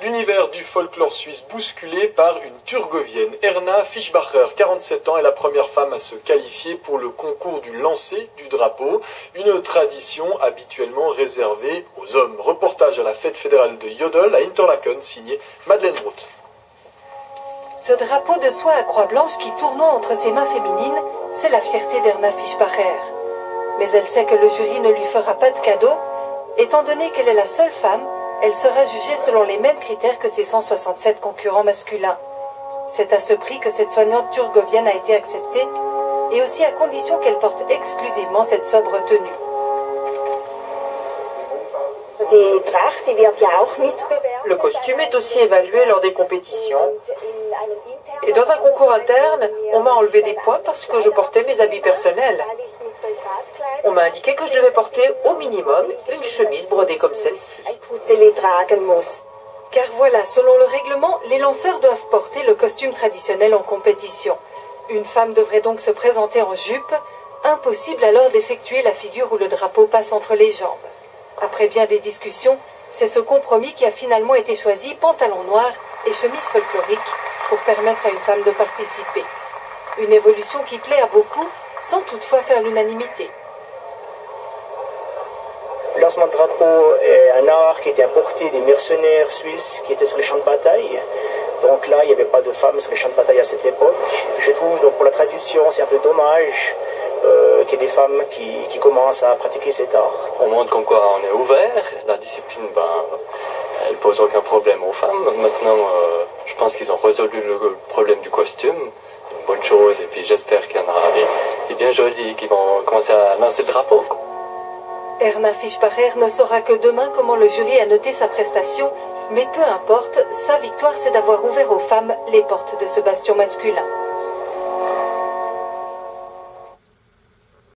L'univers du folklore suisse bousculé par une Thurgovienne. Erna Fischbacher, 47 ans, est la première femme à se qualifier pour le concours du lancer du drapeau, une tradition habituellement réservée aux hommes. Reportage à la fête fédérale de Jodl à Interlaken, signé Madeleine Roth. Ce drapeau de soie à croix blanche qui tournoie entre ses mains féminines, c'est la fierté d'Erna Fischbacher. Mais elle sait que le jury ne lui fera pas de cadeau, étant donné qu'elle est la seule femme. Elle sera jugée selon les mêmes critères que ses 167 concurrents masculins. C'est à ce prix que cette soignante thurgovienne a été acceptée, et aussi à condition qu'elle porte exclusivement cette sobre tenue. Le costume est aussi évalué lors des compétitions. Et dans un concours interne, on m'a enlevé des points parce que je portais mes habits personnels. On m'a indiqué que je devais porter au minimum une chemise brodée comme celle-ci. Car voilà, selon le règlement, les lanceurs doivent porter le costume traditionnel en compétition. Une femme devrait donc se présenter en jupe. Impossible alors d'effectuer la figure où le drapeau passe entre les jambes. Après bien des discussions, c'est ce compromis qui a finalement été choisi, pantalon noir et chemise folklorique, pour permettre à une femme de participer. Une évolution qui plaît à beaucoup, sans toutefois faire l'unanimité. Le lancement de drapeau est un art qui était importé des mercenaires suisses qui étaient sur les champs de bataille. Donc là, il n'y avait pas de femmes sur les champs de bataille à cette époque. Je trouve, donc pour la tradition, c'est un peu dommage qu'il y ait des femmes qui commencent à pratiquer cet art. On montre comme quoi on est ouvert. La discipline, elle pose aucun problème aux femmes. Maintenant, je pense qu'ils ont résolu le problème du costume. Une bonne chose. Et puis j'espère qu'il y en aura des bien jolis qui vont commencer à lancer le drapeau. Erna Fischbacher ne saura que demain comment le jury a noté sa prestation, mais peu importe, sa victoire c'est d'avoir ouvert aux femmes les portes de ce bastion masculin.